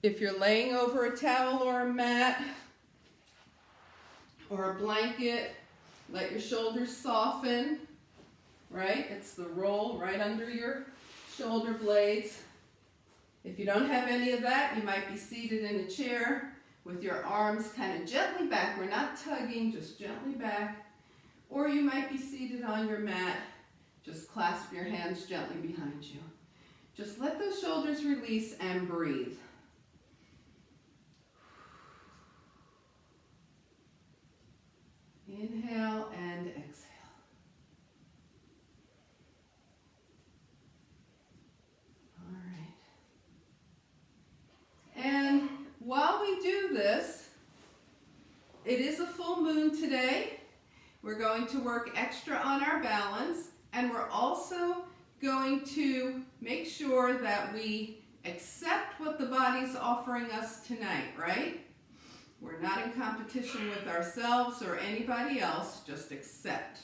If you're laying over a towel or a mat or a blanket, let your shoulders soften, right? It's the roll right under your shoulder blades. If you don't have any of that, you might be seated in a chair with your arms kind of gently back. We're not tugging, just gently back. Or you might be seated on your mat. Just clasp your hands gently behind you. Just let those shoulders release and breathe. Inhale and exhale. All right. And while we do this, it is a full moon today. We're going to work extra on our balance, and we're also going to make sure that we accept what the body's offering us tonight, right? We're not in competition with ourselves or anybody else, just accept.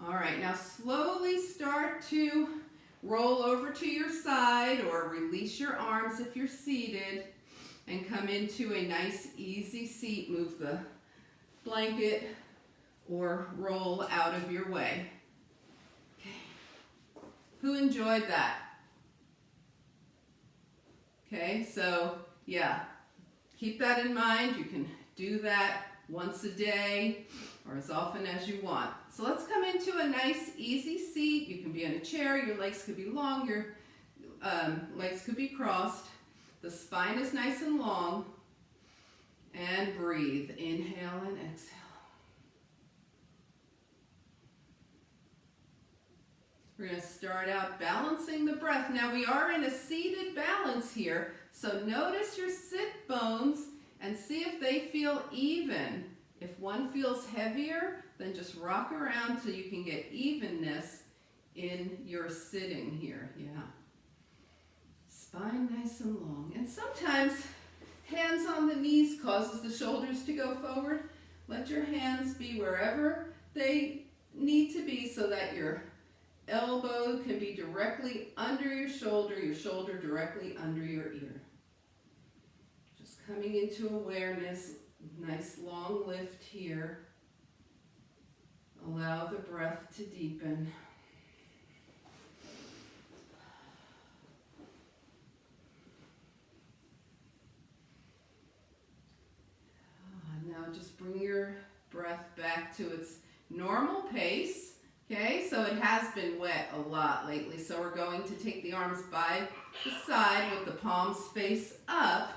All right, now slowly start to roll over to your side or release your arms if you're seated and come into a nice easy seat. Move the blanket or roll out of your way. Okay. Who enjoyed that? Okay, so yeah, keep that in mind. You can do that once a day or as often as you want. So let's come into a nice easy seat. You can be in a chair, your legs could be long, your legs could be crossed. The spine is nice and long. And breathe. Inhale and exhale. We're going to start out balancing the breath. Now we are in a seated balance here, so notice your sit bones and see if they feel even. If one feels heavier, then just rock around till you can get evenness in your sitting here. Yeah. Spine nice and long. And sometimes hands on the knees causes the shoulders to go forward. Let your hands be wherever they need to be so that your elbow can be directly under your shoulder directly under your ear. Just coming into awareness, nice long lift here. Allow the breath to deepen. Now just bring your breath back to its normal pace. Okay, so it has been wet a lot lately, so we're going to take the arms by the side with the palms face up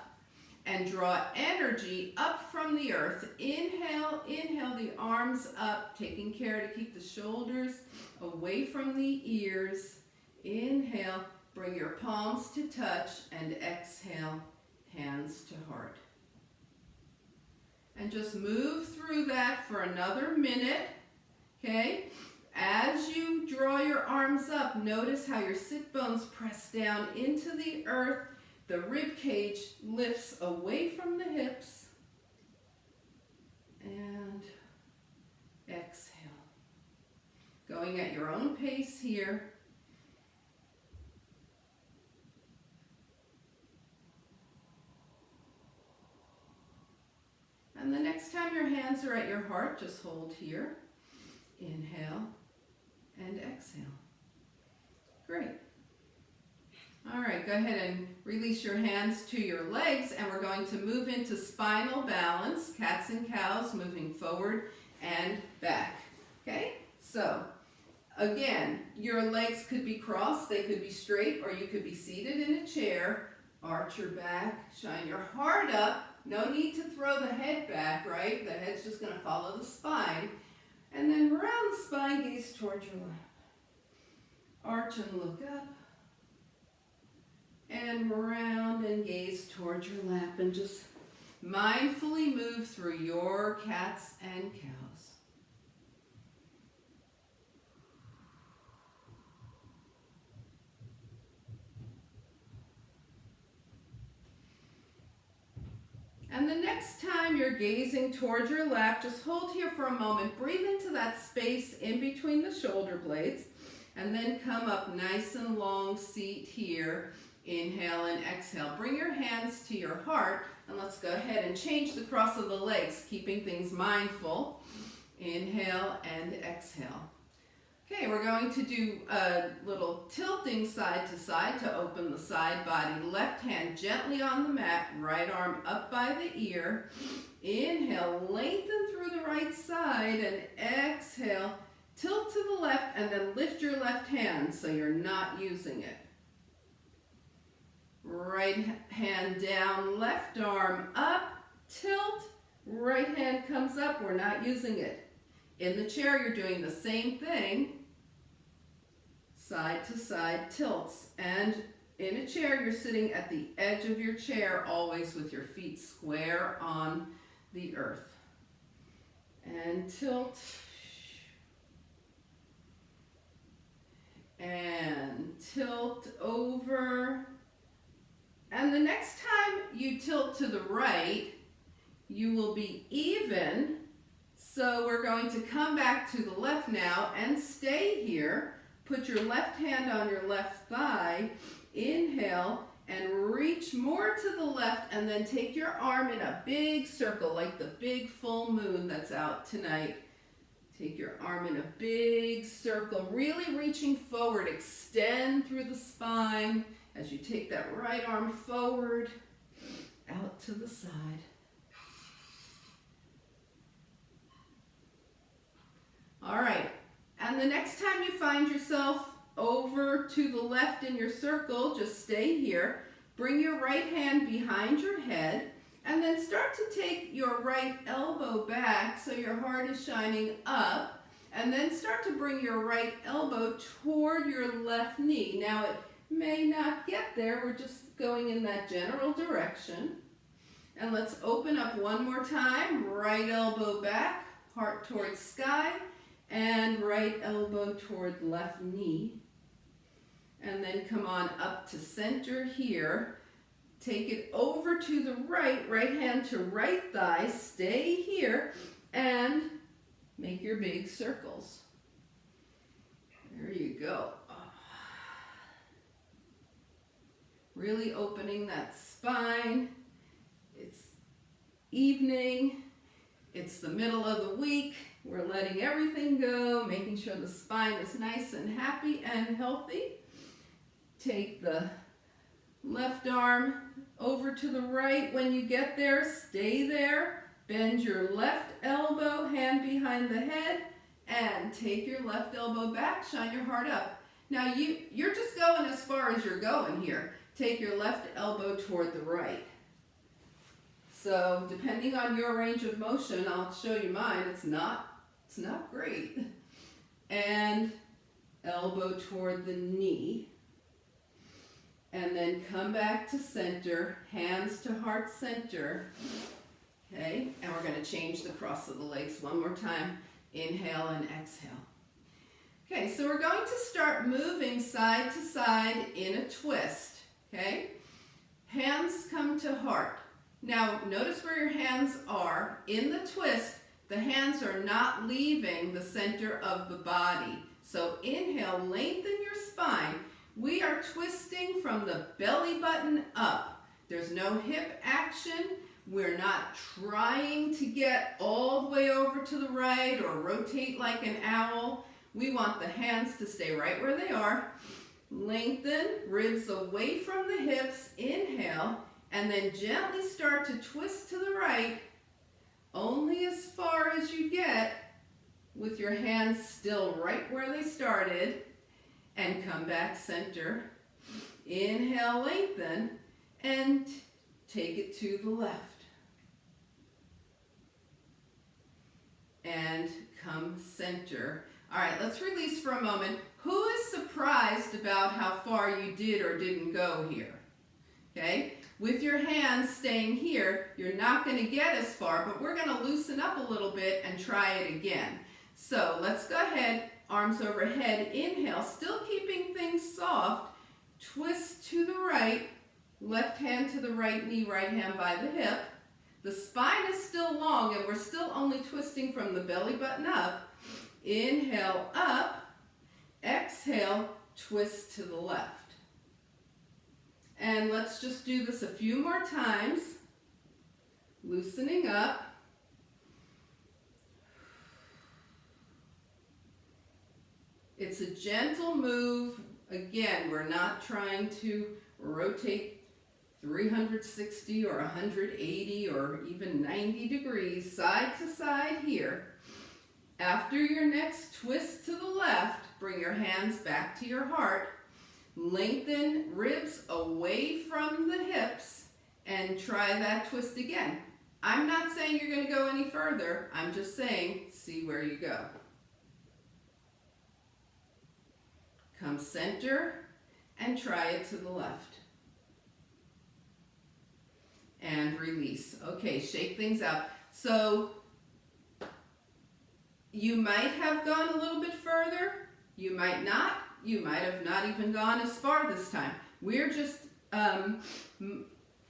and draw energy up from the earth. Inhale, inhale the arms up, taking care to keep the shoulders away from the ears. Inhale, bring your palms to touch, and exhale, hands to heart. And just move through that for another minute, okay? As you draw your arms up, notice how your sit bones press down into the earth. The rib cage lifts away from the hips. And exhale. Going at your own pace here. And the next time your hands are at your heart, just hold here. Inhale and exhale. Great. All right, go ahead and release your hands to your legs, and we're going to move into spinal balance, cats and cows, moving forward and back. Okay, so again, your legs could be crossed, they could be straight, or you could be seated in a chair. Arch your back, shine your heart up. No need to throw the head back, right? The head's just going to follow the spine. And then round the spine, gaze towards your lap. Arch and look up. And round and gaze towards your lap. And just mindfully move through your cats and cows. And the next time you're gazing towards your lap, just hold here for a moment. Breathe into that space in between the shoulder blades. And then come up nice and long seat here. Inhale and exhale. Bring your hands to your heart, and let's go ahead and change the cross of the legs, keeping things mindful. Inhale and exhale. Okay, we're going to do a little tilting side to side to open the side body. Left hand gently on the mat, right arm up by the ear. Inhale, lengthen through the right side, and exhale, tilt to the left, and then lift your left hand so you're not using it. Right hand down, left arm up, tilt, right hand comes up, we're not using it. In the chair, you're doing the same thing. Side to side tilts, and in a chair you're sitting at the edge of your chair, always with your feet square on the earth. And tilt, and tilt over. And the next time you tilt to the right, you will be even. So we're going to come back to the left now and stay here. Put your left hand on your left thigh, inhale, and reach more to the left, and then take your arm in a big circle, like the big full moon that's out tonight. Take your arm in a big circle, really reaching forward, extend through the spine as you take that right arm forward, out to the side. All right. And the next time you find yourself over to the left in your circle, just stay here. Bring your right hand behind your head, and then start to take your right elbow back so your heart is shining up, and then start to bring your right elbow toward your left knee. Now it may not get there, we're just going in that general direction. And let's open up one more time. Right elbow back, heart towards sky, and right elbow toward left knee. And then come on up to center here. Take it over to the right, right hand to right thigh, stay here, and make your big circles. There you go. Really opening that spine. It's evening. It's the middle of the week. We're letting everything go, making sure the spine is nice and happy and healthy. Take the left arm over to the right. When you get there, stay there. Bend your left elbow, hand behind the head, and take your left elbow back, shine your heart up. Now you're just going as far as you're going here. Take your left elbow toward the right. So depending on your range of motion, I'll show you mine, it's not great. And elbow toward the knee. And then come back to center, hands to heart center. Okay, and we're going to change the cross of the legs one more time. Inhale and exhale. Okay, so we're going to start moving side to side in a twist. Okay, hands come to heart. Now notice where your hands are. In the twist, the hands are not leaving the center of the body. So inhale, lengthen your spine. We are twisting from the belly button up. There's no hip action. We're not trying to get all the way over to the right or rotate like an owl. We want the hands to stay right where they are. Lengthen, ribs away from the hips. Inhale, and then gently start to twist to the right, only as far as you get with your hands still right where they started, and come back center. Inhale, lengthen, and take it to the left. And come center. All right, let's release for a moment. Who is surprised about how far you did or didn't go here? Okay, with your hands staying here, you're not going to get as far, but we're going to loosen up a little bit and try it again. So let's go ahead, arms overhead, inhale, still keeping things soft, twist to the right, left hand to the right knee, right hand by the hip. The spine is still long and we're still only twisting from the belly button up. Inhale up, exhale, twist to the left. And let's just do this a few more times. Loosening up. It's a gentle move. Again, we're not trying to rotate 360 or 180 or even 90 degrees side to side here. After your next twist to the left, bring your hands back to your heart. Lengthen ribs away from the hips and try that twist again. I'm not saying you're going to go any further. I'm just saying, see where you go. Come center and try it to the left. And release. Okay, shake things out. So you might have gone a little bit further. You might not. You might have not even gone as far this time. We're just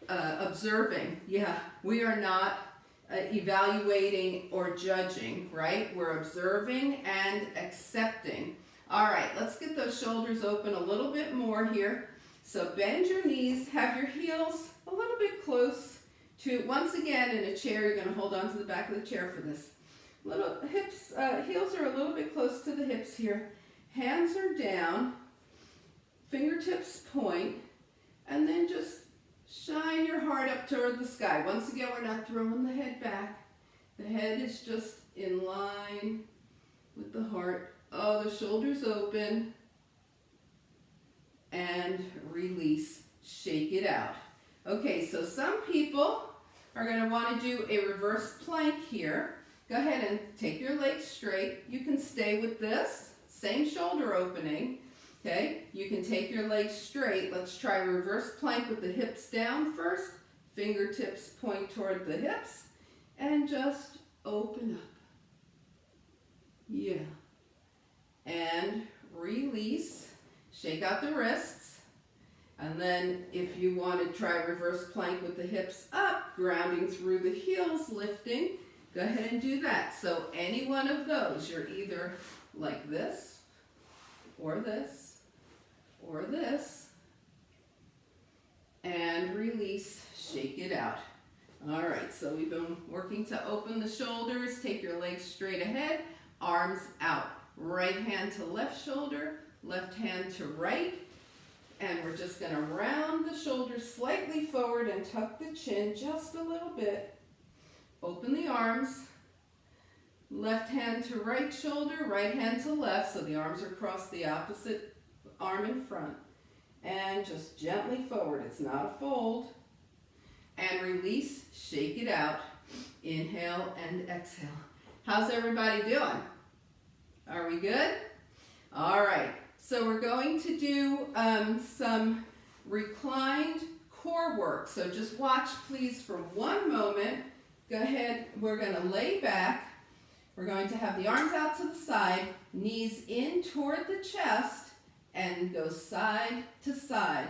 observing. Yeah, we are not evaluating or judging, right? We're observing and accepting. All right, let's get those shoulders open a little bit more here. So bend your knees, have your heels a little bit close to, once again in a chair, you're gonna hold on to the back of the chair for this. Little hips, heels are a little bit close to the hips here. Hands are down, fingertips point, and then just shine your heart up toward the sky. Once again, we're not throwing the head back. The head is just in line with the heart. Oh, the shoulders open. And release, shake it out. Okay, so some people are going to want to do a reverse plank here. Go ahead and take your legs straight. You can stay with this, same shoulder opening. Okay, you can take your legs straight. Let's try reverse plank with the hips down first. Fingertips point toward the hips and just open up. Yeah. And release. Shake out the wrists. And then if you want to try reverse plank with the hips up, grounding through the heels, lifting, go ahead and do that. So any one of those, you're either like this, or this, or this, and release, shake it out. All right, so we've been working to open the shoulders, take your legs straight ahead, arms out. Right hand to left shoulder, left hand to right, and we're just going to round the shoulders slightly forward and tuck the chin just a little bit. Open the arms, left hand to right shoulder, right hand to left, so the arms are across the opposite arm in front, and just gently forward. It's not a fold. And release, shake it out. Inhale and exhale. How's everybody doing? Are we good? All right, so we're going to do some reclined core work. So just watch, please, for one moment. Go ahead, we're going to lay back. We're going to have the arms out to the side, knees in toward the chest, and go side to side.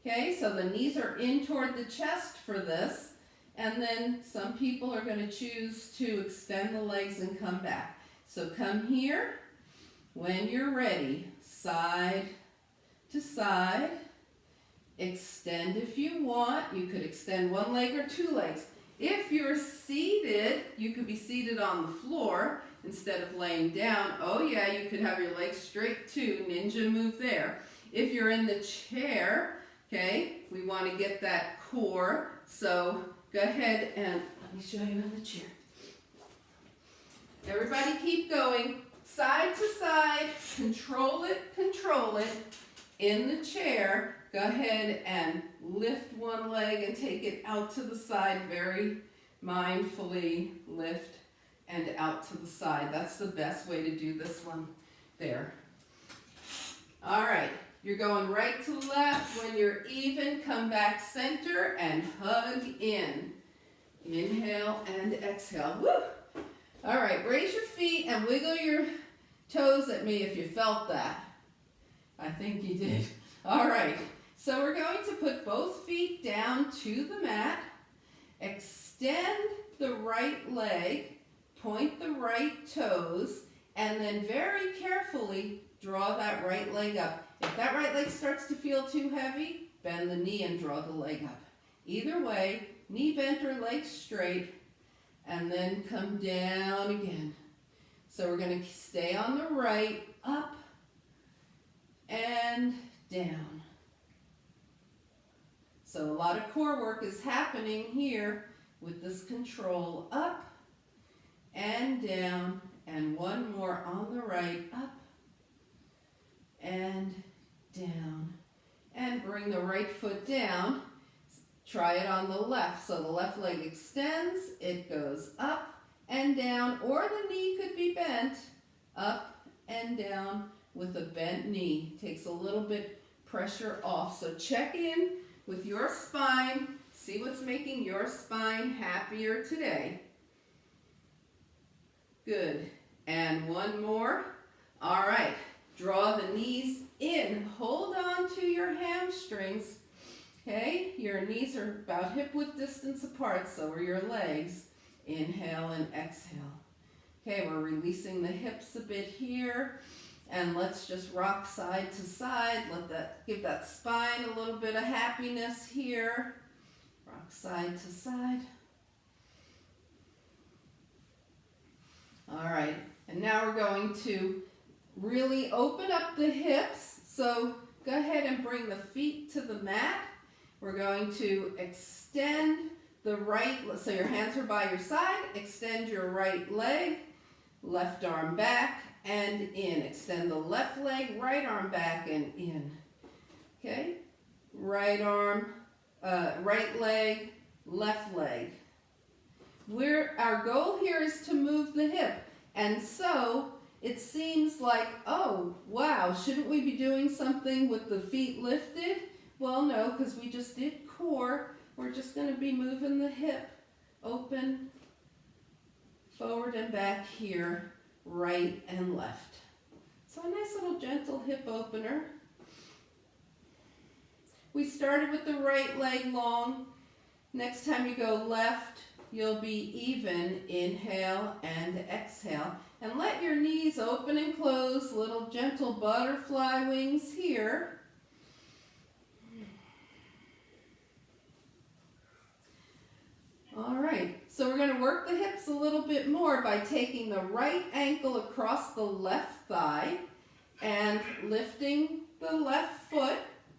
Okay, so the knees are in toward the chest for this, and then some people are going to choose to extend the legs and come back. So come here, when you're ready, side to side, extend if you want. You could extend one leg or two legs. If you're seated, you could be seated on the floor instead of laying down. Oh yeah, you could have your legs straight too, ninja move there. If you're in the chair, okay, we want to get that core, so go ahead and let me show you in the chair. Everybody keep going, side to side, control it, in the chair. Go ahead and lift one leg and take it out to the side, very mindfully lift and out to the side. That's the best way to do this one there. All right, you're going right to left. When you're even, come back center and hug in. Inhale and exhale. Woo! All right, raise your feet and wiggle your toes at me if you felt that. I think you did. All right, so we're going to put both feet down to the mat, extend the right leg, point the right toes, and then very carefully draw that right leg up. If that right leg starts to feel too heavy, bend the knee and draw the leg up. Either way, knee bent or leg straight, and then come down again. So we're going to stay on the right, up and down. So a lot of core work is happening here with this control, up and down, and one more on the right, up and down. And bring the right foot down. Try it on the left. So the left leg extends, it goes up and down, or the knee could be bent, up and down with a bent knee. Takes a little bit pressure off. So check in with your spine, see what's making your spine happier today. Good. And one more. All right. Draw the knees in. Hold on to your hamstrings. Okay? Your knees are about hip-width distance apart, so are your legs. Inhale and exhale. Okay, we're releasing the hips a bit here. And let's just rock side to side. Give that spine a little bit of happiness here. Rock side to side. All right, and now we're going to really open up the hips. So go ahead and bring the feet to the mat. We're going to extend the right, so your hands are by your side. Extend your right leg, left arm back and in. Extend the left leg, right arm back and in. Okay, right arm, right leg, left leg. Our goal here is to move the hip. And so it seems like, oh, wow, shouldn't we be doing something with the feet lifted? Well, no, because we just did core. We're just going to be moving the hip open, forward and back here, right and left. So a nice little gentle hip opener. We started with the right leg long. Next time you go left, you'll be even. Inhale and exhale. And let your knees open and close, little gentle butterfly wings here. All right, so we're going to work the hips a little bit more by taking the right ankle across the left thigh and lifting the left foot.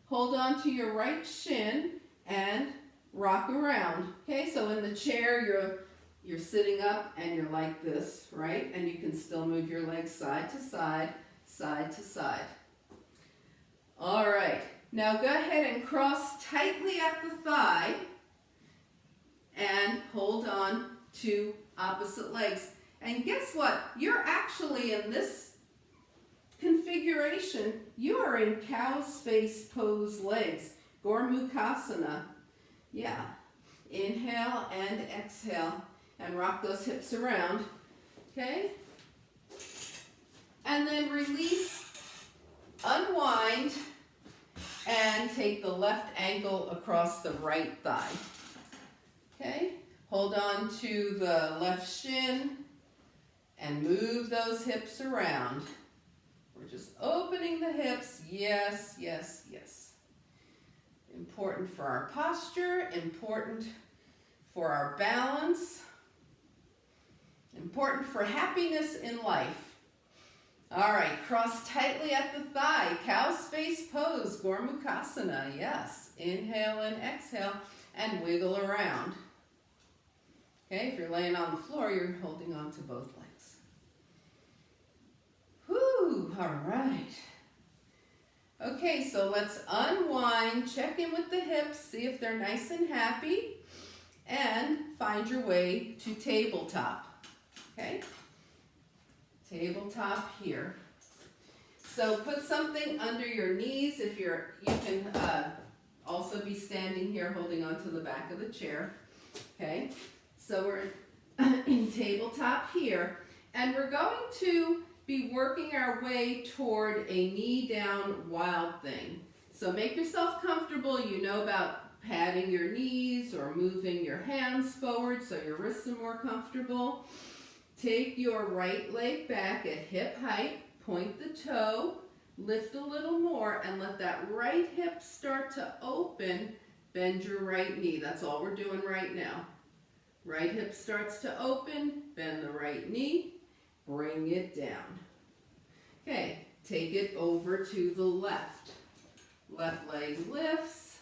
Hold on to your right shin and rock around. Okay, so in the chair, you're sitting up and you're like this, right? And you can still move your legs side to side, side to side. All right, now go ahead and cross tightly at the thigh and hold on to opposite legs. And guess what? You're actually in this configuration, you are in cow's face pose legs, Gormukhasana. Yeah. Inhale and exhale and rock those hips around. Okay? And then release, unwind, and take the left ankle across the right thigh. Okay? Hold on to the left shin and move those hips around. We're just opening the hips. Yes, yes, yes. Important for our posture, important for our balance, important for happiness in life. All right, cross tightly at the thigh, cow's face pose, Gormukhasana. Yes, inhale and exhale and wiggle around. Okay, if you're laying on the floor, you're holding on to both legs. Whew, all right. Okay, so let's unwind, check in with the hips, see if they're nice and happy, and find your way to tabletop. Okay? Tabletop here. So put something under your knees if you can also be standing here holding onto the back of the chair. Okay? So we're in tabletop here, and we're going to be working our way toward a knee down wild thing. So make yourself comfortable. You know about patting your knees or moving your hands forward so your wrists are more comfortable. Take your right leg back at hip height, point the toe, Lift a little more and let that right hip start to open. Bend your right knee. That's all we're doing right now. Right hip starts to open, bend the right knee, bring it down. Okay, take it over to the left. Left leg lifts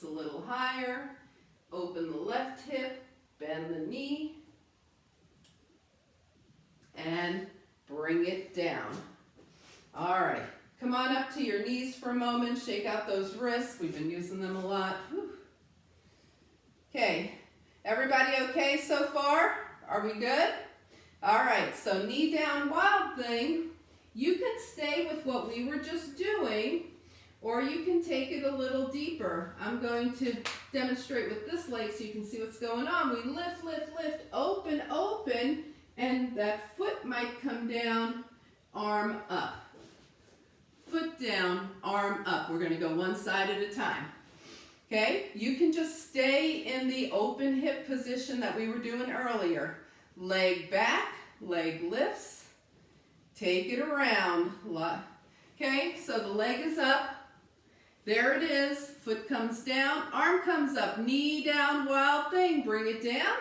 a little higher, open the left hip, bend the knee, and bring it down. All right, come on up to your knees for a moment, shake out those wrists. We've been using them a lot. Whew. Okay, everybody okay so far? Are we good? All right, so knee down wild thing. You can stay with what we were just doing, or you can take it a little deeper. I'm going to demonstrate with this leg so you can see what's going on. We lift, lift, lift, open, open, and that foot might come down, arm up. Foot down, arm up. We're going to go one side at a time. Okay? You can just stay in the open hip position that we were doing earlier. Leg back, leg lifts. Take it around. Okay, so the leg is up. There it is. Foot comes down, arm comes up. Knee down, wild thing. Bring it down.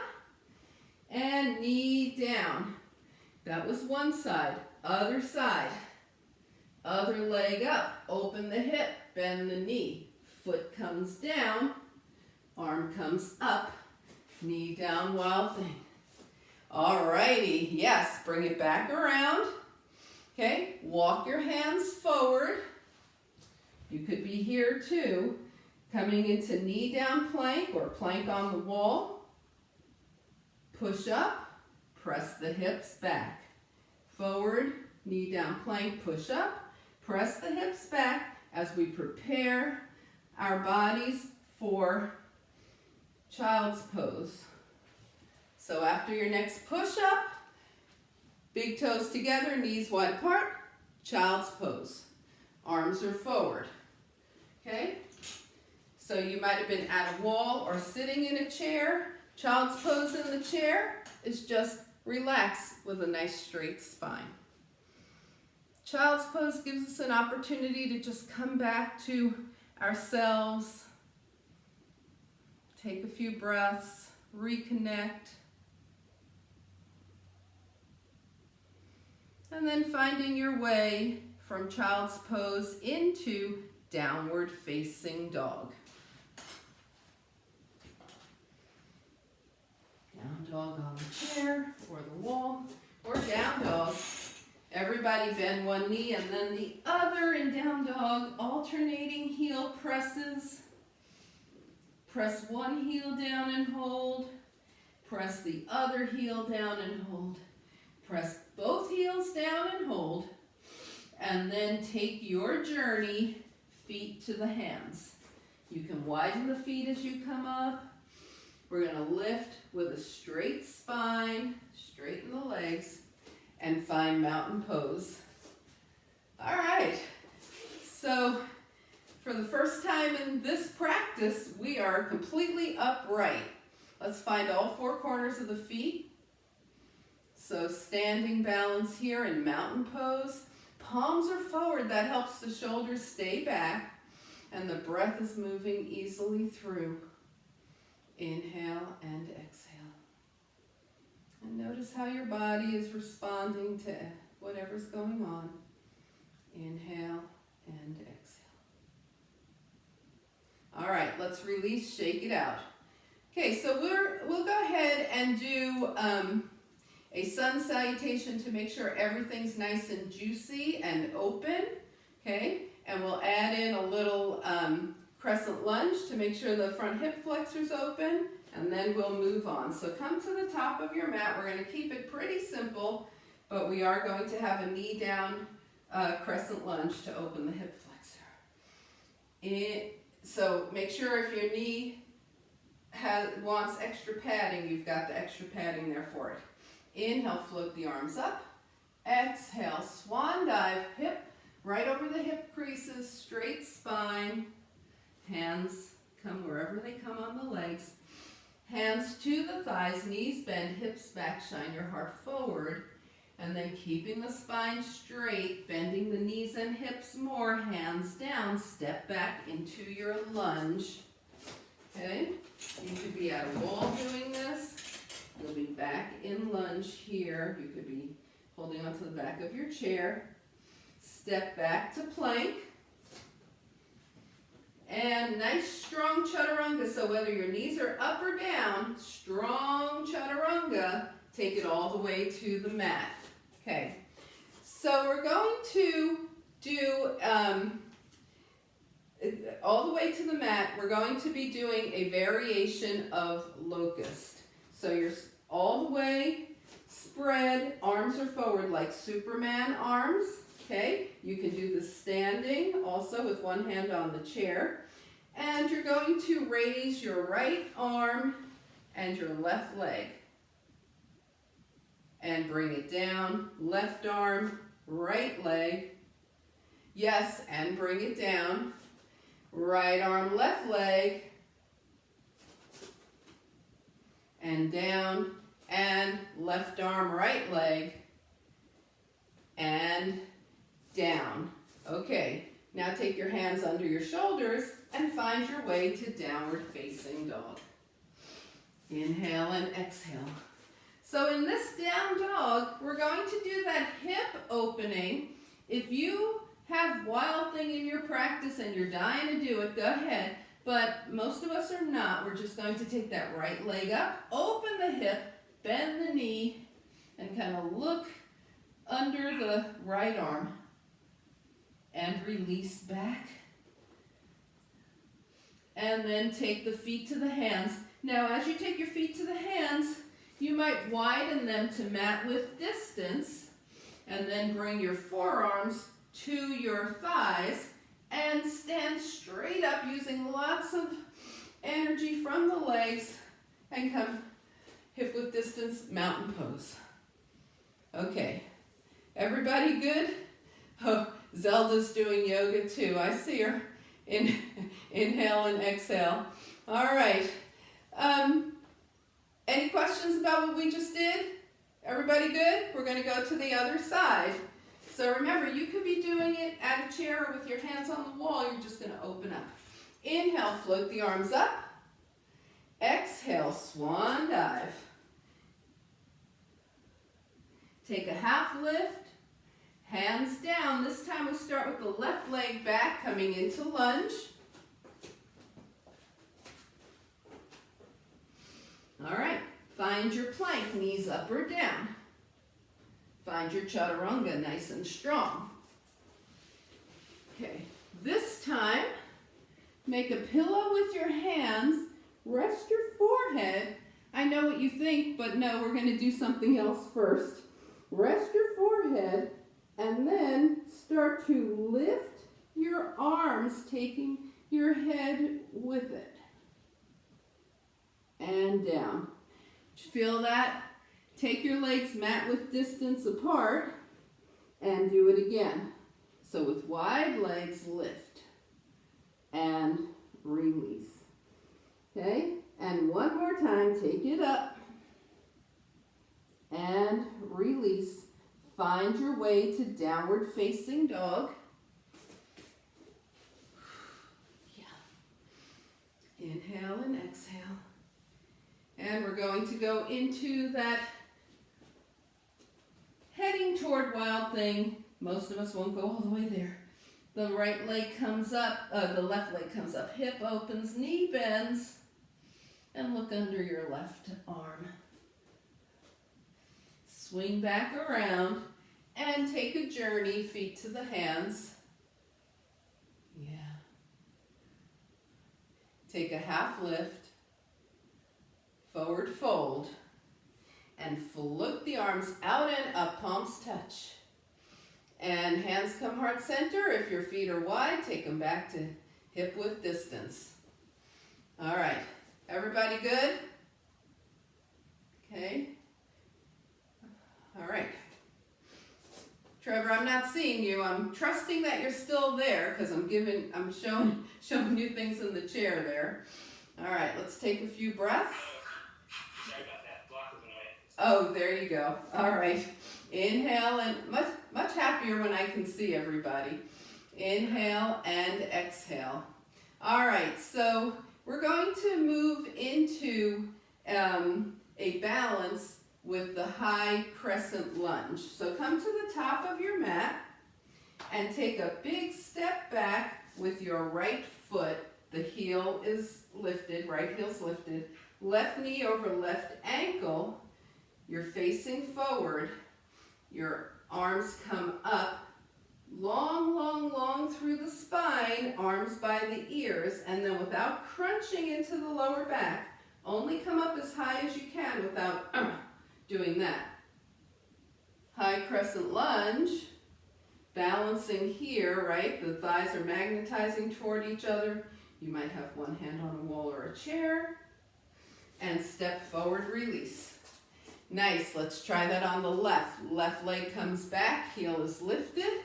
And knee down. That was one side. Other side. Other leg up. Open the hip. Bend the knee. Foot comes down. Arm comes up. Knee down, wild thing. Alrighty. Yes, bring it back around. Okay, walk your hands forward. You could be here too. Coming into knee down plank or plank on the wall. Push up, press the hips back. Forward, knee down plank, push up, press the hips back as we prepare our bodies for child's pose. So after your next push up, big toes together, knees wide apart, child's pose. Arms are forward. Okay? So you might have been at a wall or sitting in a chair. Child's pose in the chair is just relax with a nice straight spine. Child's pose gives us an opportunity to just come back to ourselves, take a few breaths, reconnect. And then finding your way from child's pose into downward facing dog. Down dog on the chair or the wall, or down dog. Everybody bend one knee and then the other in down dog, alternating heel presses. Press one heel down and hold. Press the other heel down and hold. Press both heels down and hold, and then take your journey, feet to the hands. You can widen the feet as you come up. We're going to lift with a straight spine, straighten the legs, and find mountain pose. All right, so for the first time in this practice, we are completely upright. Let's find all four corners of the feet. So standing balance here in mountain pose. Palms are forward. That helps the shoulders stay back. And the breath is moving easily through. Inhale and exhale. And notice how your body is responding to whatever's going on. Inhale and exhale. All right, let's release, shake it out. Okay, so we'll go ahead and do a sun salutation to make sure everything's nice and juicy and open, okay? And we'll add in a little crescent lunge to make sure the front hip flexor's open, and then we'll move on. So come to the top of your mat. We're going to keep it pretty simple, but we are going to have a knee down crescent lunge to open the hip flexor. So make sure if your knee wants extra padding, you've got the extra padding there for it. Inhale, float the arms up. Exhale, swan dive, hip right over the hip creases, straight spine. Hands come wherever they come on the legs. Hands to the thighs, knees bend, hips back, shine your heart forward. And then keeping the spine straight, bending the knees and hips more, hands down, step back into your lunge. Okay? You could be at a wall doing this. You'll be back in lunge here. You could be holding onto the back of your chair. Step back to plank. And nice strong chaturanga. So whether your knees are up or down, strong chaturanga, take it all the way to the mat. Okay, so we're going to do, all the way to the mat, we're going to be doing a variation of locust. So you're all the way spread, arms are forward like Superman arms. Okay, you can do this standing also with one hand on the chair. And you're going to raise your right arm and your left leg. And bring it down, left arm, right leg. Yes, and bring it down. Right arm, left leg. And down, and left arm, right leg. And down. Okay, now take your hands under your shoulders and find your way to downward facing dog. Inhale and exhale. So in this down dog, we're going to do that hip opening. If you have Wild Thing in your practice and you're dying to do it, go ahead. But most of us are not. We're just going to take that right leg up, open the hip, bend the knee, and kind of look under the right arm. And release back. And then take the feet to the hands. Now as you take your feet to the hands, you might widen them to mat with distance, and then bring your forearms to your thighs and stand straight up using lots of energy from the legs and come hip width distance mountain pose. Okay, everybody good? Oh, Zelda's doing yoga too. I see her. Inhale and exhale. All right. Any questions about what we just did? Everybody good? We're going to go to the other side. So remember, you could be doing it at a chair or with your hands on the wall. You're just going to open up. Inhale, float the arms up. Exhale, swan dive. Take a half lift. Hands down. This time we'll start with the left leg back, coming into lunge. All right, find your plank, knees up or down. Find your chaturanga, nice and strong. Okay, this time, make a pillow with your hands, rest your forehead. I know what you think, but no, we're going to do something else first. Rest your forehead, and then start to lift your arms, taking your head with it. And down. Feel that? Take your legs mat width distance apart and do it again. So with wide legs, lift and release. Okay? And one more time, take it up and release. Find your way to downward facing dog. Yeah. Inhale and exhale. And we're going to go into that heading toward Wild Thing. Most of us won't go all the way there. The right leg comes up, the left leg comes up, hip opens, knee bends, and look under your left arm. Swing back around and take a journey, feet to the hands. Yeah. Take a half lift. Forward fold, and float the arms out and up, palms touch. And hands come heart center. If your feet are wide, take them back to hip width distance. All right, everybody good? Okay. All right. Trevor, I'm not seeing you. I'm trusting that you're still there because I'm showing you things in the chair there. All right, let's take a few breaths. Oh, there you go. All right. Inhale, and much happier when I can see everybody. Inhale and exhale. All right, so we're going to move into a balance with the high crescent lunge. So come to the top of your mat and take a big step back with your right foot. The heel is lifted, right heel's lifted. Left knee over left ankle. You're facing forward. Your arms come up, long, long, long through the spine, arms by the ears, and then without crunching into the lower back, only come up as high as you can without doing that. High crescent lunge, balancing here, right? The thighs are magnetizing toward each other. You might have one hand on a wall or a chair. And step forward, release. Nice, let's try that on the left. Left leg comes back, heel is lifted.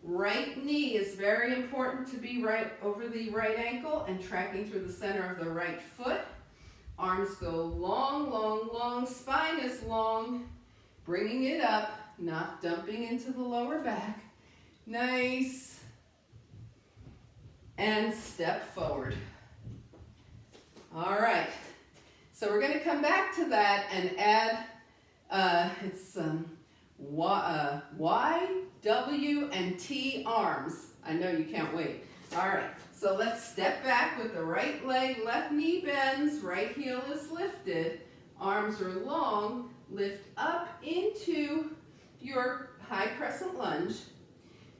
Right knee is very important to be right over the right ankle and tracking through the center of the right foot. Arms go long, long, long. Spine is long. Bringing it up, not dumping into the lower back. Nice. And step forward. All right. So we're going to come back to that and add, Y, W, and T arms. I know you can't wait. All right, so let's step back with the right leg, left knee bends, right heel is lifted, arms are long, lift up into your high crescent lunge.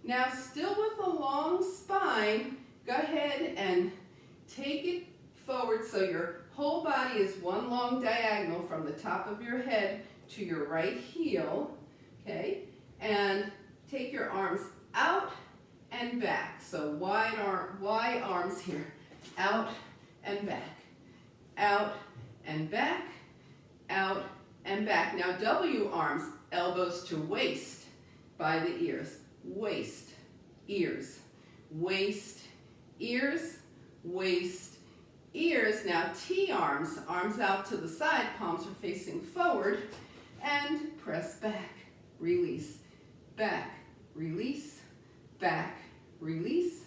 Now still with a long spine, go ahead and take it forward so your whole body is one long diagonal from the top of your head to your right heel, okay? And take your arms out and back. So wide arms here, out and back, out and back, out and back. Now W arms, elbows to waist by the ears, waist, ears, waist, ears, waist, ears. Now T arms, arms out to the side, palms are facing forward, and press back, release, back, release, back, release,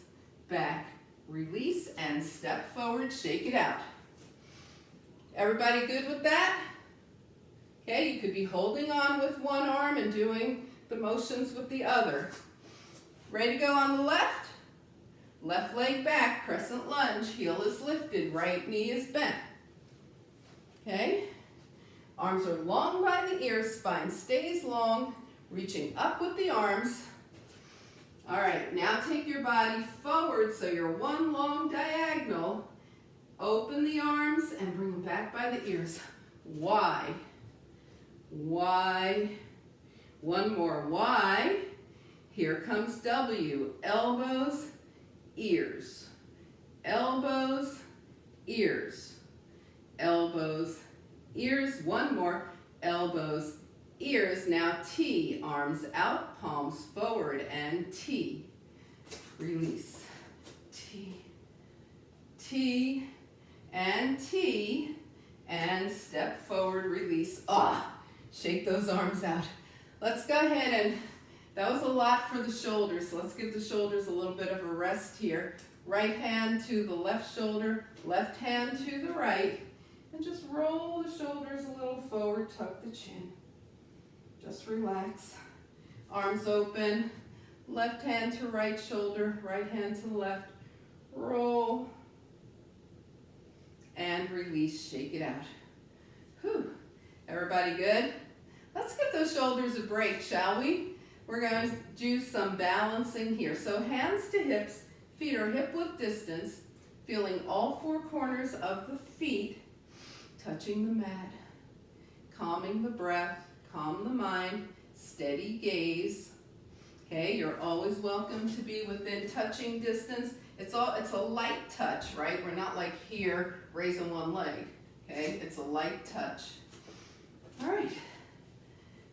back, release, and step forward, shake it out. Everybody good with that? Okay, you could be holding on with one arm and doing the motions with the other. Ready to go on the left? Left leg back, crescent lunge, heel is lifted, right knee is bent. Okay? Arms are long by the ears, spine stays long, reaching up with the arms. All right, now take your body forward so you're one long diagonal. Open the arms and bring them back by the ears. Y, Y, one more Y. Here comes W, elbows, ears, elbows, ears, elbows, ears. One more, elbows, ears. Now T, arms out, palms forward, and T. Release. T, T, and T, and step forward, release. Shake those arms out. Let's go ahead and, that was a lot for the shoulders, so let's give the shoulders a little bit of a rest here. Right hand to the left shoulder, left hand to the right, and just roll the shoulders a little forward, tuck the chin. Just relax. Arms open, left hand to right shoulder, right hand to left, roll, and release, shake it out. Whew. Everybody good? Let's give those shoulders a break, shall we? We're going to do some balancing here. So hands to hips, feet are hip width distance, feeling all four corners of the feet, touching the mat, calming the breath, calm the mind, steady gaze. Okay, you're always welcome to be within touching distance. It's a light touch, right? We're not like here, raising one leg. Okay, it's a light touch. All right.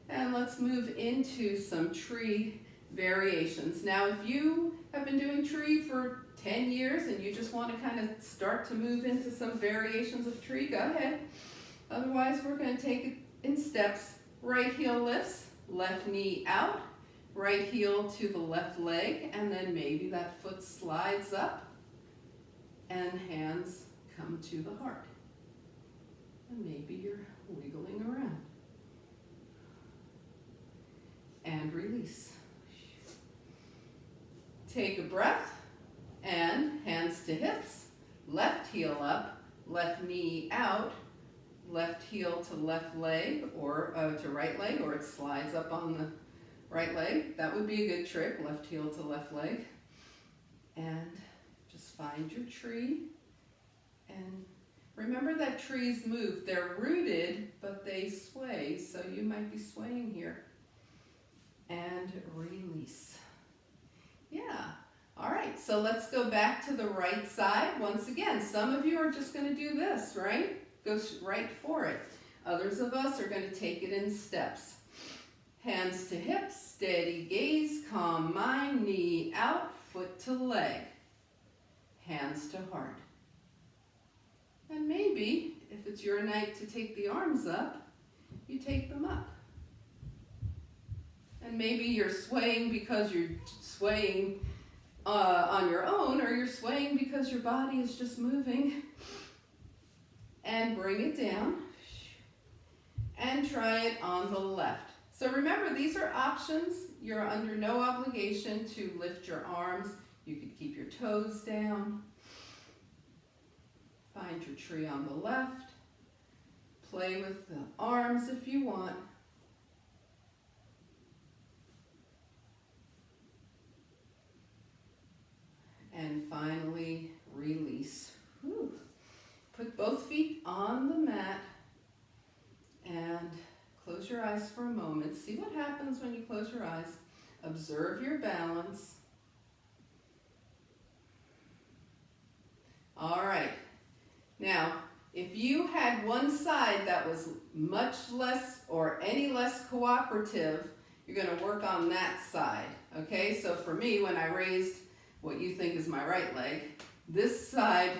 And let's move into some tree variations. Now, if you have been doing tree for 10 years and you just want to kind of start to move into some variations of tree, go ahead. Otherwise, we're going to take it in steps. Right heel lifts, left knee out, right heel to the left leg, and then maybe that foot slides up and hands come to the heart. And maybe you're wiggling around. And release. Take a breath and hands to hips, left heel up, left knee out, left heel to left leg or to right leg, or it slides up on the right leg. That would be a good trick, left heel to left leg. And just find your tree. And remember that trees move. They're rooted, but they sway, so you might be swaying here. And release. Yeah. All right, so let's go back to the right side. Once again, some of you are just going to do this, right? Go right for it. Others of us are going to take it in steps. Hands to hips, steady gaze, calm mind, knee out, foot to leg. Hands to heart. And maybe, if it's your night to take the arms up, you take them up. And maybe you're swaying because you're swaying on your own, or you're swaying because your body is just moving. And bring it down. And try it on the left. So remember, these are options. You're under no obligation to lift your arms. You could keep your toes down. Find your tree on the left. Play with the arms if you want. And finally, release. Whew. Put both feet on the mat and close your eyes for a moment. See what happens when you close your eyes. Observe your balance. All right. Now, if you had one side that was much less or any less cooperative, you're going to work on that side. Okay, so for me, when I raised what you think is my right leg, this side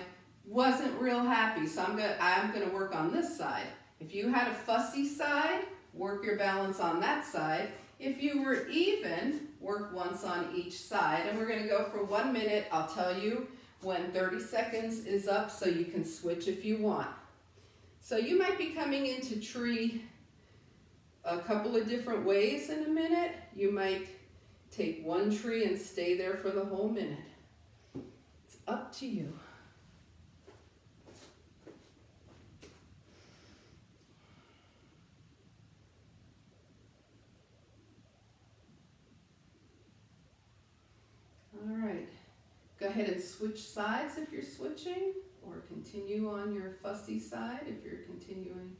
wasn't real happy, so I'm going to work on this side. If you had a fussy side, work your balance on that side. If you were even, work once on each side. And we're going to go for 1 minute. I'll tell you when 30 seconds is up so you can switch if you want. So you might be coming into tree a couple of different ways in a minute. You might take one tree and stay there for the whole minute. It's up to you. All right. Go ahead and switch sides if you're switching, or continue on your fussy side if you're continuing.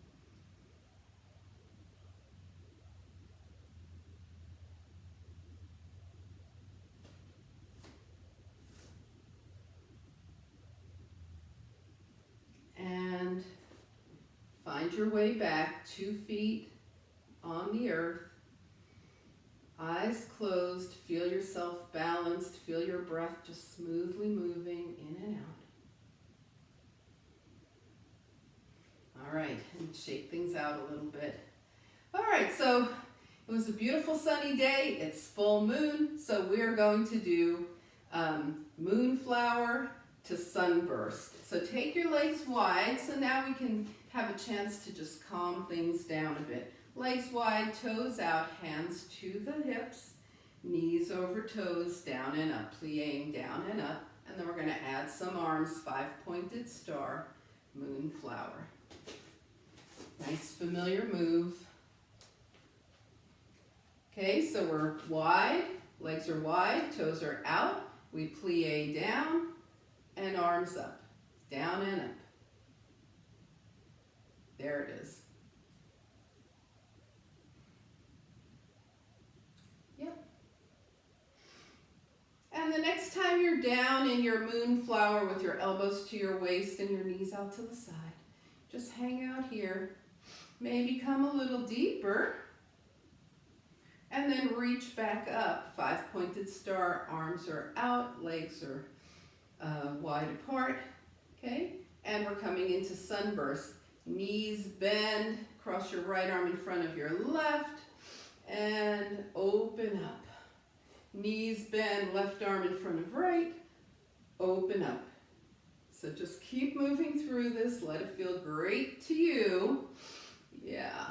And find your way back, 2 feet on the earth. Eyes closed, feel yourself balanced, feel your breath just smoothly moving in and out. All right, and shake things out a little bit. All right, so it was a beautiful sunny day. It's full moon, so we're going to do moonflower to sunburst. So take your legs wide, so now we can have a chance to just calm things down a bit. Legs wide, toes out, hands to the hips, knees over toes, down and up, pliing down and up. And then we're going to add some arms, 5-pointed star, moonflower. Nice familiar move. Okay, so we're wide, legs are wide, toes are out. We plie down and arms up, down and up. There it is. And the next time you're down in your moonflower with your elbows to your waist and your knees out to the side, just hang out here. Maybe come a little deeper. And then reach back up. 5-pointed star, arms are out, legs are wide apart. Okay? And we're coming into sunburst. Knees bend, cross your right arm in front of your left. and open up. Knees bend, left arm in front of right, open up. So just keep moving through this, let it feel great to you. Yeah.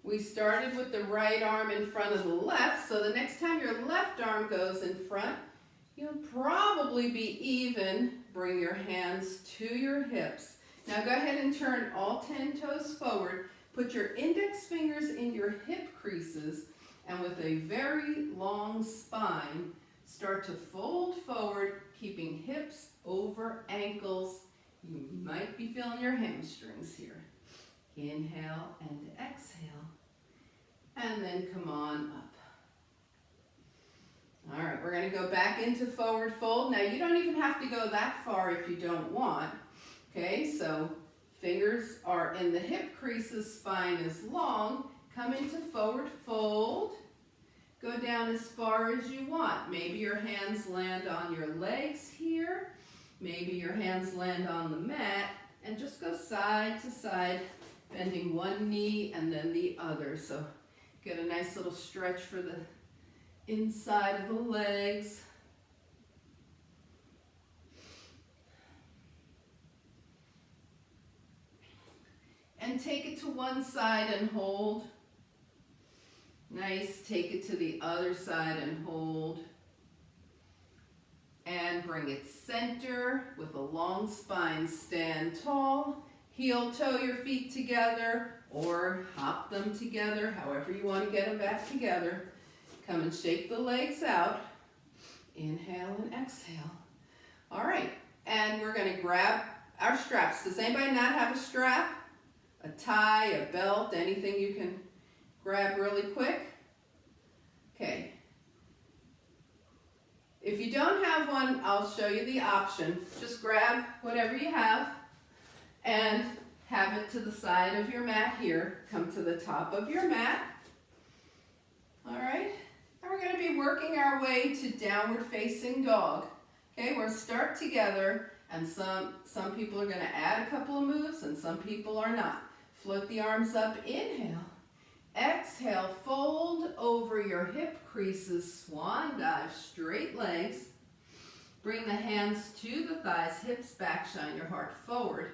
We started with the right arm in front of the left, so the next time your left arm goes in front, you'll probably be even. Bring your hands to your hips. Now go ahead and turn all 10 toes forward. Put your index fingers in your hip creases, and with a very long spine, start to fold forward, keeping hips over ankles. You might be feeling your hamstrings here. Inhale and exhale. And then come on up. All right, we're going to go back into forward fold. Now, you don't even have to go that far if you don't want. Okay, so fingers are in the hip creases, spine is long. Come into forward fold. Go down as far as you want. Maybe your hands land on your legs here. Maybe your hands land on the mat. And just go side to side, bending one knee and then the other. So get a nice little stretch for the inside of the legs. And take it to one side and hold. Nice, take it to the other side and hold. And bring it center with a long spine. Stand tall. Heel toe your feet together or hop them together, however you want to get them back together. Come and shake the legs out. Inhale and exhale. All right, and we're going to grab our straps. Does anybody not have a strap? A tie, a belt, anything you can grab really quick? Okay. If you don't have one, I'll show you the option. Just grab whatever you have and have it to the side of your mat here. Come to the top of your mat. All right. And we're going to be working our way to downward facing dog. Okay, we're going to start together, and some people are going to add a couple of moves and some people are not. Float the arms up, inhale. Exhale, fold over your hip creases, swan dive, straight legs. Bring the hands to the thighs, hips back, shine your heart forward.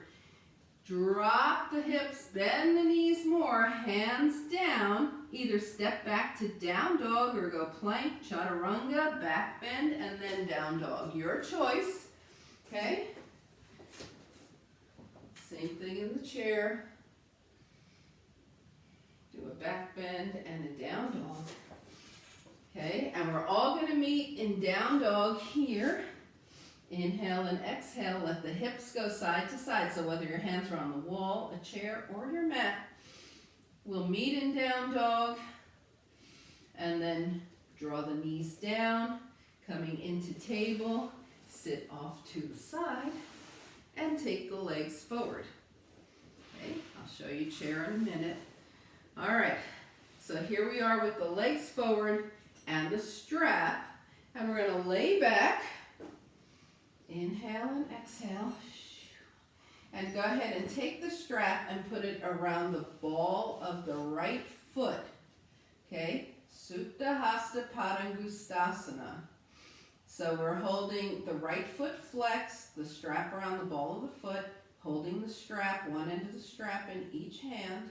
Drop the hips, bend the knees more, hands down. Either step back to down dog or go plank, chaturanga, back bend, and then down dog. Your choice, okay? Same thing in the chair. Do a back bend and a down dog. Okay, and we're all going to meet in down dog here. Inhale and exhale, let the hips go side to side. So whether your hands are on the wall, a chair, or your mat, we'll meet in down dog. And then draw the knees down, coming into table, sit off to the side, and take the legs forward. Okay, I'll show you chair in a minute. All right, so here we are with the legs forward and the strap, and we're going to lay back. Inhale and exhale. And go ahead and take the strap and put it around the ball of the right foot. Okay? Supta Hasta Padangustasana. So we're holding the right foot flexed, the strap around the ball of the foot, holding the strap, one end of the strap in each hand.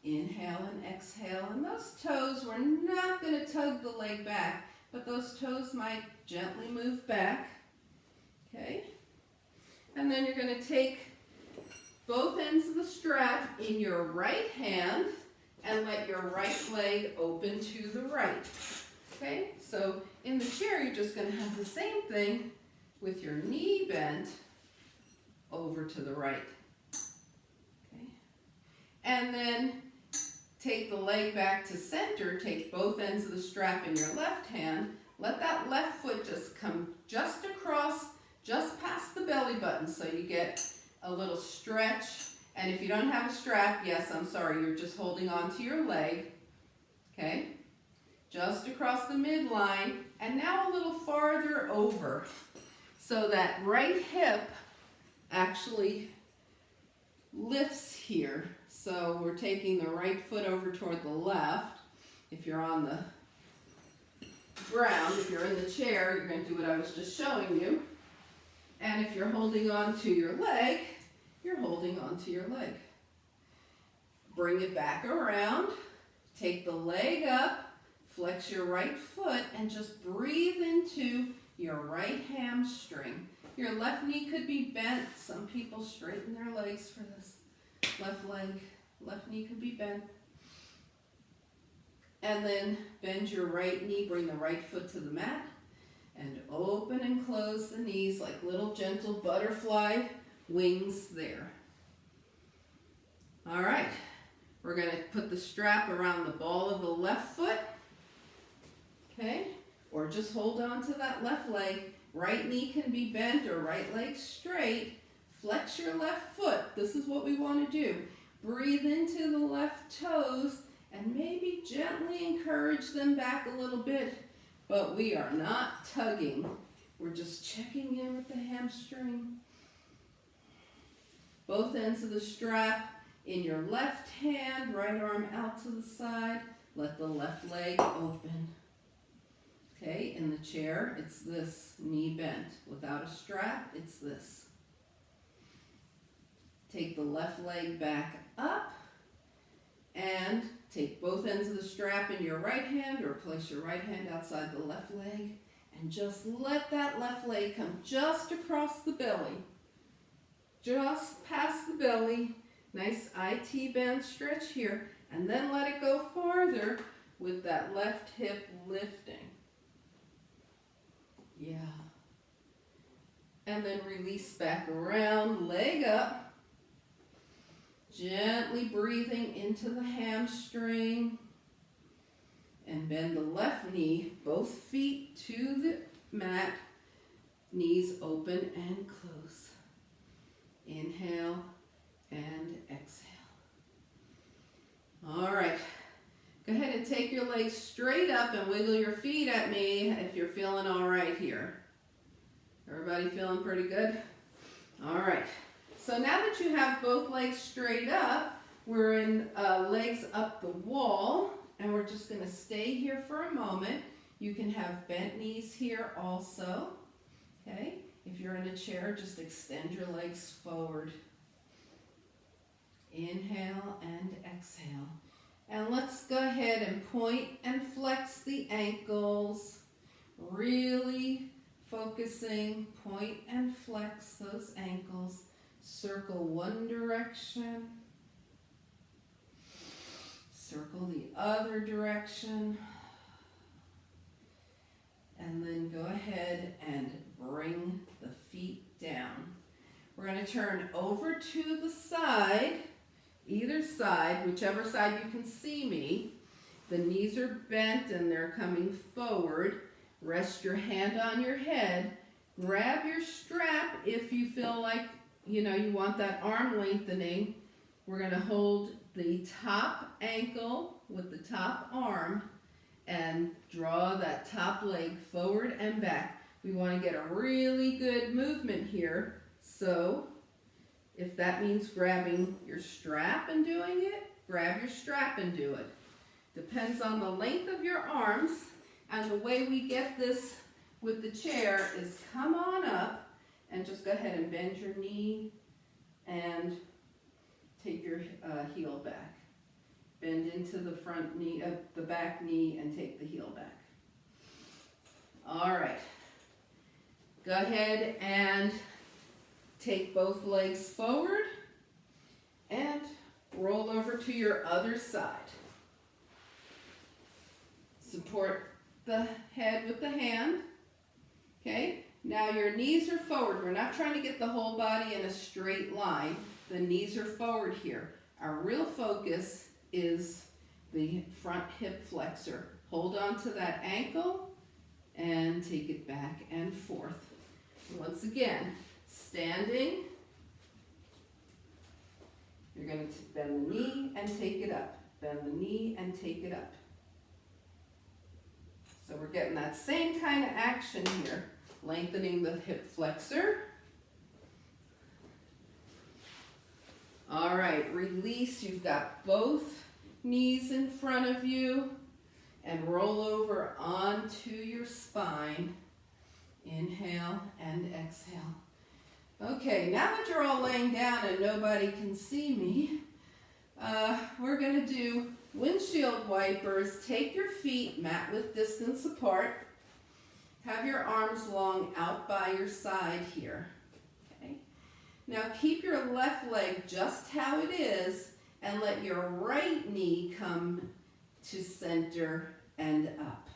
Inhale and exhale. And those toes, we're not going to tug the leg back, but those toes might gently move back. Okay? And then you're going to take both ends of the strap in your right hand and let your right leg open to the right. Okay? So in the chair, you're just going to have the same thing with your knee bent over to the right. Okay? And then take the leg back to center, take both ends of the strap in your left hand, let that left foot just come just across, just past the belly button, so you get a little stretch. And if you don't have a strap, yes, I'm sorry, you're just holding on to your leg. Okay? just across the midline, and now a little farther over. So that right hip actually lifts here. So we're taking the right foot over toward the left. If you're on the ground, if you're in the chair, you're going to do what I was just showing you. And if you're holding on to your leg, you're holding on to your leg. Bring it back around, take the leg up, flex your right foot, and just breathe into your right hamstring. Your left knee could be bent. Some people straighten their legs for this. Left leg, left knee could be bent. And then bend your right knee, bring the right foot to the mat, and open and close the knees like little gentle butterfly wings there. All right, we're going to put the strap around the ball of the left foot, okay? Or just hold on to that left leg. Right knee can be bent or right leg straight. Flex your left foot. This is what we want to do. Breathe into the left toes and maybe gently encourage them back a little bit, but we are not tugging. We're just checking in with the hamstring. Both ends of the strap in your left hand, right arm out to the side. Let the left leg open. Okay, in the chair, it's this, knee bent. Without a strap, it's this. Take the left leg back up and take both ends of the strap in your right hand, or place your right hand outside the left leg, and just let that left leg come just across the belly. Just past the belly. Nice IT bend stretch here, and then let it go farther with that left hip lifting. Yeah. And then release back around, leg up. Gently breathing into the hamstring. And bend the left knee, both feet to the mat. Knees open and close. Inhale and exhale. All right. Go ahead and take your legs straight up and wiggle your feet at me if you're feeling all right here. Everybody feeling pretty good? All right. So now that you have both legs straight up, we're in legs up the wall, and we're just going to stay here for a moment. You can have bent knees here also. Okay? If you're in a chair, just extend your legs forward. Inhale and exhale. And let's go ahead and point and flex the ankles. Really focusing, point and flex those ankles. Circle one direction. Circle the other direction. And then go ahead and bring the feet down. We're going to turn over to the side. Either side, whichever side you can see me. The knees are bent and they're coming forward. Rest your hand on your head. Grab your strap if you feel like, you want that arm lengthening. We're going to hold the top ankle with the top arm and draw that top leg forward and back. We want to get a really good movement here. So if that means grabbing your strap and doing it, grab your strap and do it. Depends on the length of your arms, and the way we get this with the chair is come on up and just go ahead and bend your knee and take your heel back. Bend into the front knee, the back knee, and take the heel back. All right. Go ahead and take both legs forward and roll over to your other side. Support the head with the hand. Okay, now your knees are forward. We're not trying to get the whole body in a straight line. The knees are forward here. Our real focus is the front hip flexor. Hold on to that ankle and take it back and forth. Once again, standing, you're going to bend the knee and take it up. Bend the knee and take it up. So we're getting that same kind of action here. Lengthening the hip flexor. All right, release. You've got both knees in front of you and roll over onto your spine. Inhale and exhale. Okay, now that you're all laying down and nobody can see me, we're going to do windshield wipers. Take your feet mat width distance apart. Have your arms long out by your side here. Okay. Now keep your left leg just how it is and let your right knee come to center and up.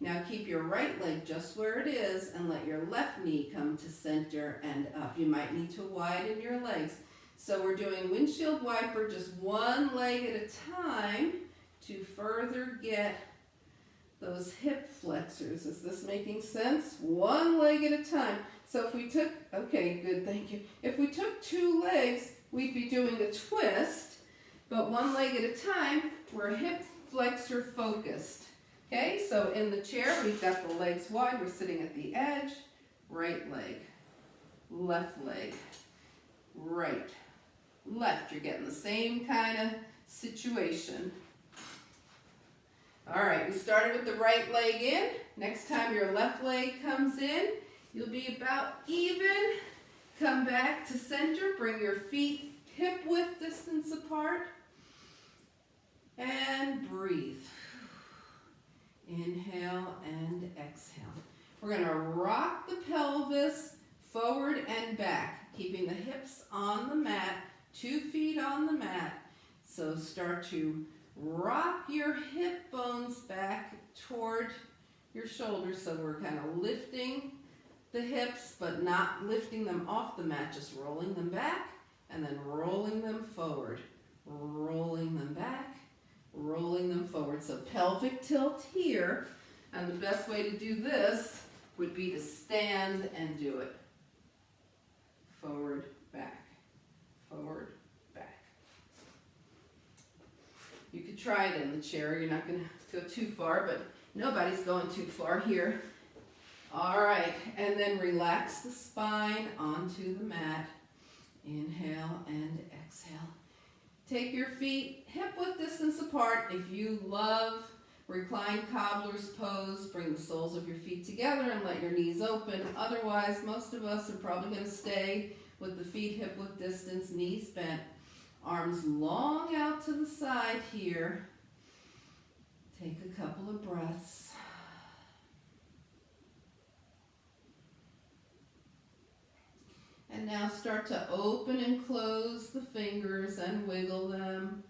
Now keep your right leg just where it is and let your left knee come to center and up. You might need to widen your legs. So we're doing windshield wiper, just one leg at a time to further get those hip flexors. Is this making sense? One leg at a time. So if we took, okay, good, thank you. If we took two legs, we'd be doing a twist, but one leg at a time, we're hip flexor focused. Okay, so in the chair, we've got the legs wide, we're sitting at the edge, right leg, left leg, right, left. You're getting the same kind of situation. All right, we started with the right leg in. Next time your left leg comes in, you'll be about even. Come back to center, bring your feet hip width distance apart, and breathe. Inhale and exhale. We're going to rock the pelvis forward and back, keeping the hips on the mat, 2 feet on the mat. So start to rock your hip bones back toward your shoulders. So we're kind of lifting the hips, but not lifting them off the mat, just rolling them back and then rolling them forward. Rolling them back, rolling them forward. So pelvic tilt here, and the best way to do this would be to stand and do it. Forward, back, forward, back. You could try it in the chair. You're not going to go too far, but nobody's going too far here. All right, and then relax the spine onto the mat. Inhale and exhale. Take your feet hip width distance apart. If you love reclined cobbler's pose, bring the soles of your feet together and let your knees open. Otherwise, most of us are probably going to stay with the feet hip width distance, knees bent, arms long out to the side here. Take a couple of breaths. And now start to open and close the fingers and wiggle them.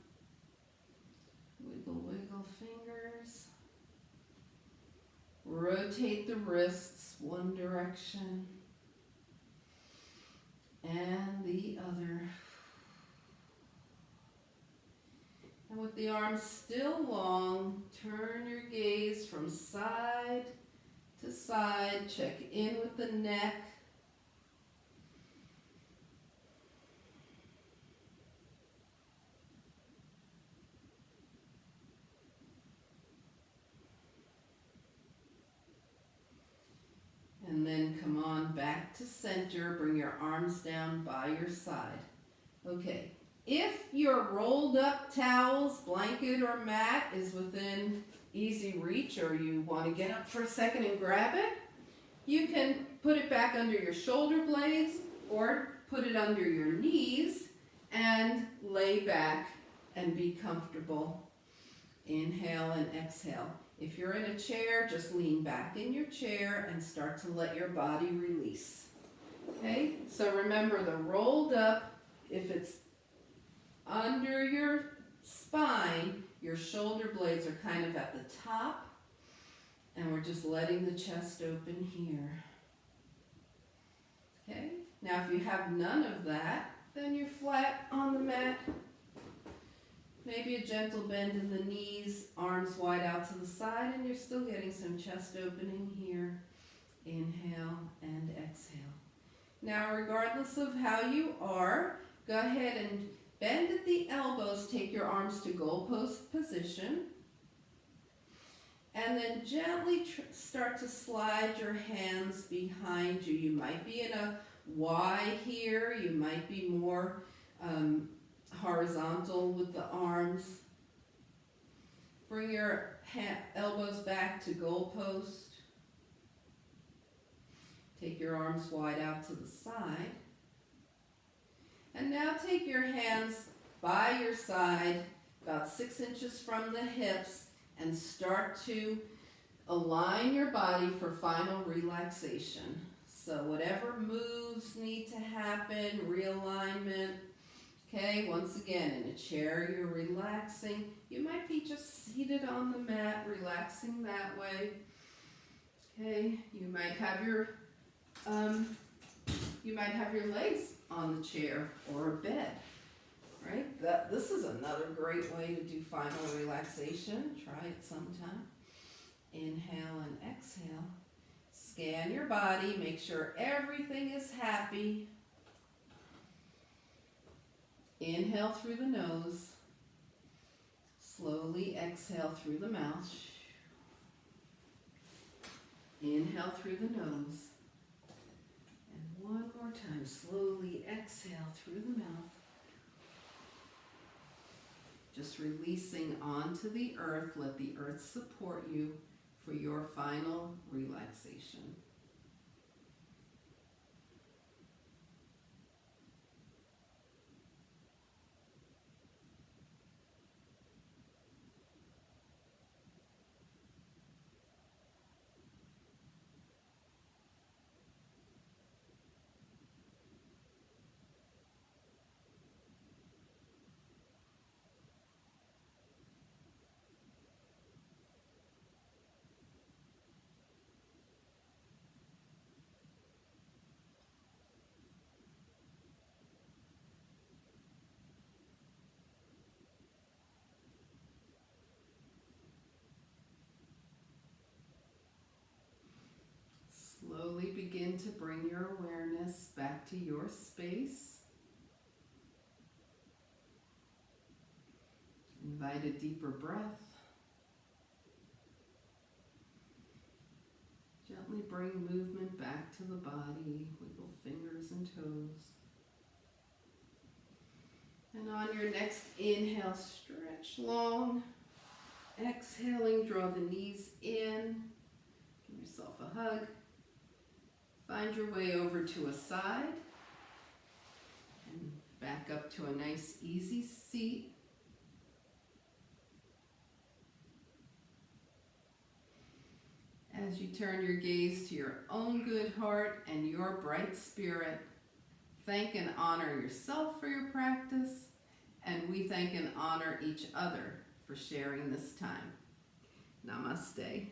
Wiggle, wiggle fingers. Rotate the wrists one direction and the other. And with the arms still long, turn your gaze from side to side. Check in with the neck. And then come on back to center. Bring your arms down by your side. Okay. If your rolled up towels, blanket, or mat is within easy reach, or you want to get up for a second and grab it, you can put it back under your shoulder blades or put it under your knees and lay back and be comfortable. Inhale and exhale. If you're in a chair, just lean back in your chair and start to let your body release. Okay, so remember the rolled up, if it's under your spine, your shoulder blades are kind of at the top, and we're just letting the chest open here. Okay, now if you have none of that, then you're flat on the mat. Maybe a gentle bend in the knees, arms wide out to the side, and you're still getting some chest opening here. Inhale and exhale. Now, regardless of how you are, go ahead and bend at the elbows. Take your arms to goalpost position. And then gently start to slide your hands behind you. You might be in a Y here. You might be more horizontal with the arms. Bring your elbows back to goalpost. Take your arms wide out to the side. And now take your hands by your side, about 6 inches from the hips, and start to align your body for final relaxation. So whatever moves need to happen, realignment. Okay, once again, in a chair you're relaxing. You might be just seated on the mat, relaxing that way. Okay, you might have your legs on the chair or a bed. Right? This is another great way to do final relaxation. Try it sometime. Inhale and exhale. Scan your body. Make sure everything is happy. Inhale through the nose. Slowly exhale through the mouth. Inhale through the nose. And one more time. Slowly exhale through the mouth. Just releasing onto the earth. Let the earth support you for your final relaxation. Slowly begin to bring your awareness back to your space. Invite a deeper breath. Gently bring movement back to the body. Wiggle fingers and toes. And on your next inhale, stretch long. Exhaling, draw the knees in. Give yourself a hug. Find your way over to a side and back up to a nice easy seat. As you turn your gaze to your own good heart and your bright spirit, thank and honor yourself for your practice, and we thank and honor each other for sharing this time. Namaste.